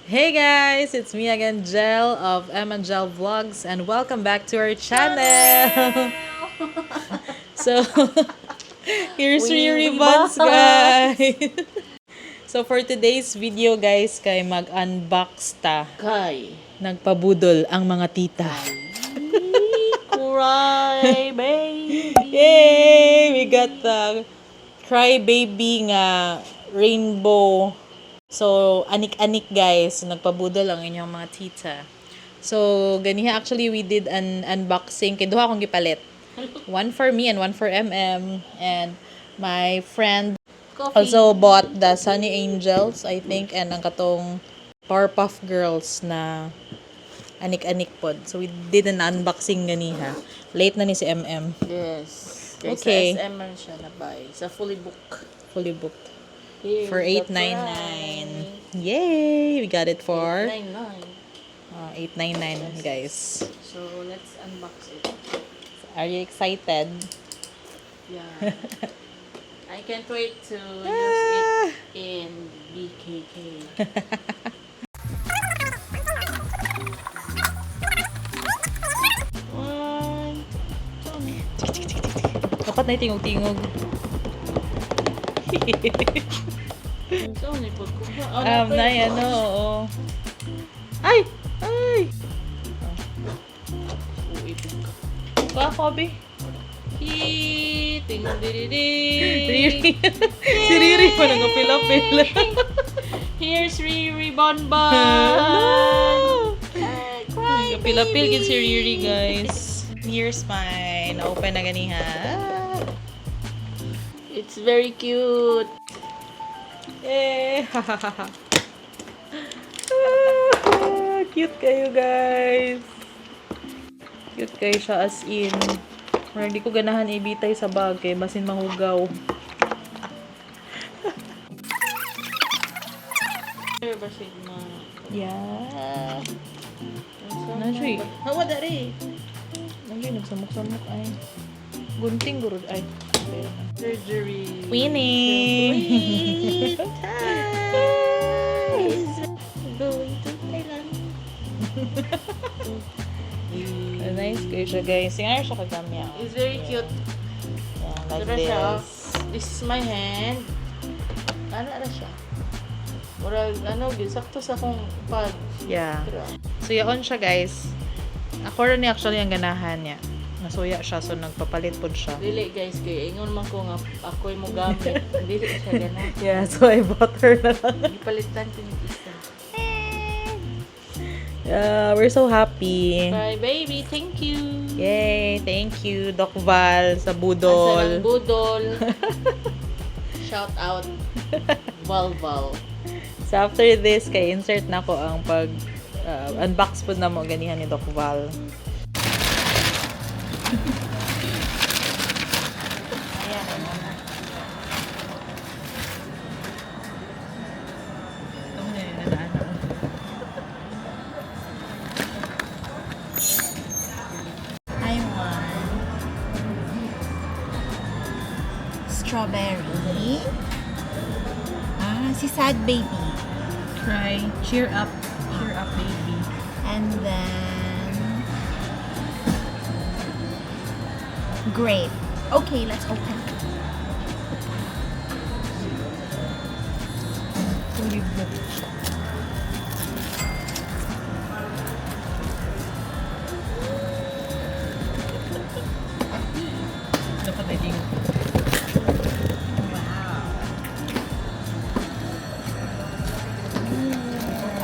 Hey guys, it's me again, Jel of M and Jel Vlogs, and welcome back to our channel. So, here's Riri Buns, guys. So, for today's video, guys, kay mag-unbox ta. Kay. Nagpabudol ang mga tita. Crybaby. Yay! We got the Crybaby nga Rainbow. So, anik-anik guys. Nagpabudol ang inyong mga tita. So, ganiha actually we did an unboxing. Kaya duha akong gipalit. One for me and one for MM. And my friend also bought the Sonny Angels, I think. And ang katong Powerpuff Girls na anik-anik pod. So, we did an unboxing ganiha. Late na ni si MM. Yes. Kay Okay. Sa SM man siya na-buy. Sa Fullybooked. Fullybooked. Here's For the $8.99. Yay! We got it for $8.99, $8.99. guys. So, let's unbox it. Are you excited? Yeah. I can't wait to use it in BKK. One. Dapat na tingog-tingog. Sonny, pagkuha. Na yan, oo. Ay! Ay! Kuha ko, be. Ting diri. Riri. Si Riri pa nagapila-pila. Here's Riri Bonbon. No! Cry, Nagapila-pil gid si Riri, guys. Here's mine. Open na ganiha. It's very cute. Yay! Cute kayo, guys. Cute kayo siya as in. Pero hindi ko ganahan ibitay sa bag eh. Basin mahugaw. Ba siya na? Yeah. Nasyo eh. Hawa dari. Nasyo nagsamok-samok ay. Gunting gurud ay. Surgery. Winnie! Going to Thailand. Nice kayo siya, guys. Nga siya kagamya. It's very cute. Yeah, like Dura siya. this. This is my hand. Ano na siya? Murag, sakto sa akong pad. Yeah. Dura. So, yaon siya, guys. Ako rin actually ang ganahan niya. Nasuya siya, so nagpapalit po siya. Dili guys, kaya ingon man ko nga ako'y mo gamit. Dili siya ganun. Yeah, so I bought her na lang. Ipalitan ko yung isa. Yeah, we're so happy. Bye baby, thank you. Yay, thank you, Doc Val, sa Asa budol. ng budol. Shout out. Val. So after this, kay insert na ko ang pag unbox po na mo ganihan ni Doc Val. Ayan, I want strawberry. Si Sad Baby. Cry, cheer up, baby. And then grape. Okay, let's open. Fullybooked. Dapat na tingog.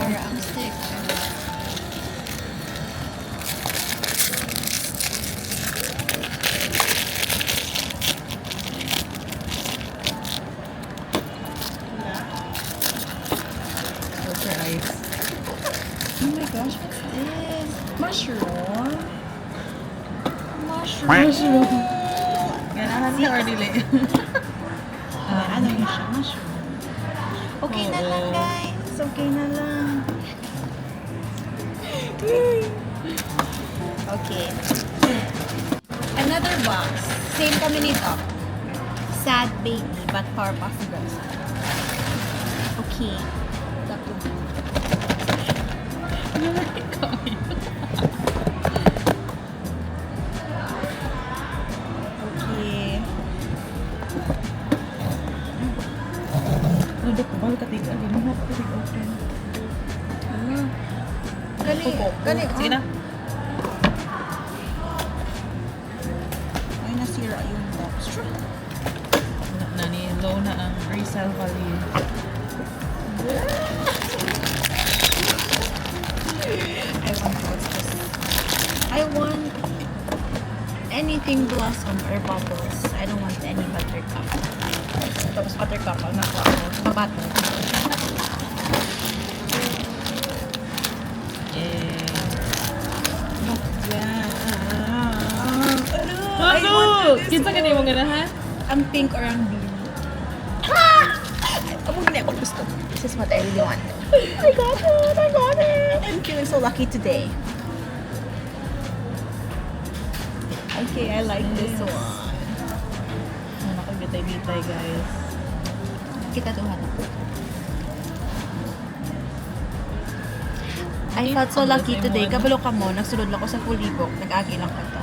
Parang stick. What's your eyes? Oh my gosh, what's this? Mushroom. Mushroom. Ganahan niya or dili? Ano yun siya? Mushroom. Okay na lang, Oo. guys. Okay na lang. Okay. Another box. Same kami nito. Sad Baby, but Powerpuff Girls. Okay. Got to Koko. Gani, sige na. Ay, nasira yung texture. Low na ang resale value. I want anything blossom or bubbles. I don't want any buttercup. Tapos buttercup, ang nakuha ko. Babato. Ano? Kinsa ka na yung ganahan? Ang pink or ang blue. Abog na ako gusto. This is what I really want. I got it! I got it! I'm feeling so lucky today. Okay, I like this one. Nakagitay-gitay, guys. Kita tuhan. I felt so lucky today. Kabalo ka mo, nagsulod lang ko sa Fullybooked. Nag-agi lang ko to.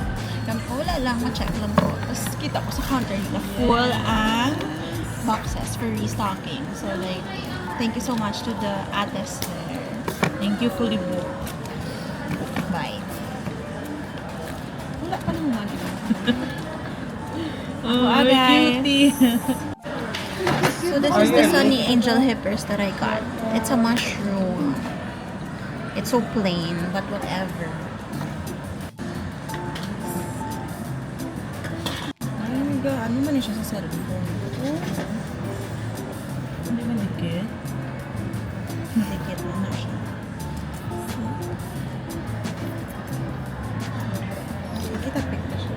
Wala lang, ma-check lang ko. Tapos kita ko sa counter nila. Full ang boxes for restocking. So like, thank you so much to the ates there. Thank you, Fullybooked. Bye. Wala pa naman. Oh, guys. cutie. So this is the Sonny Angel Hippers that I got. It's a mushroom. It's so plain, but whatever. Ay, ano man siya sa cellphone? Hindi ba dikit? Dikit na siya. Kita pick na siya.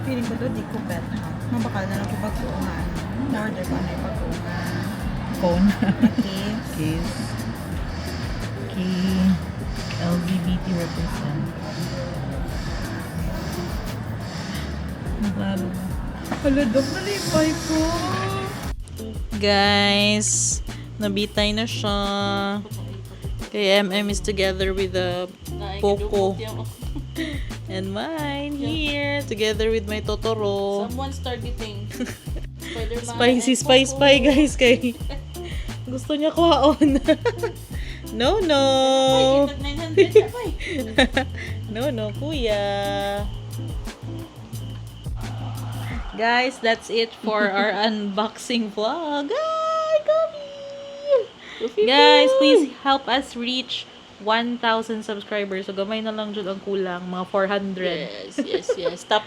Feeling ko to, di ko bet. Mabakal na lang ko pag-uungan. Order ko na yung pag-uungan. Phone. Case. Case. Okay. LGBT represent. Naglalo na. Haladok na libay ko. Guys, nabitay na siya. Kay MM is together with the Poco. And mine here, together with my Totoro. Someone's targeting. Spider-Man Spicy, and spice Coco. pie, guys. Kay gusto niya kuhaon. No, no. Ay, 900 siya, ay. No, kuya. Guys, that's it for our unboxing vlog. Ay, kami! Guys, please help us reach 1,000 subscribers. So, gamay na lang dyan ang kulang. Mga 400. Yes. Tap.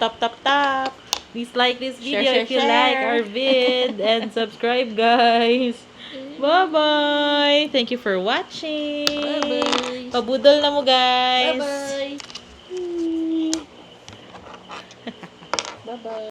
Please like this video Share, if you share. like our vid. And subscribe, guys. Bye-bye! Thank you for watching. Bye-bye. Pabudol na mo, guys. Bye-bye. Bye-bye.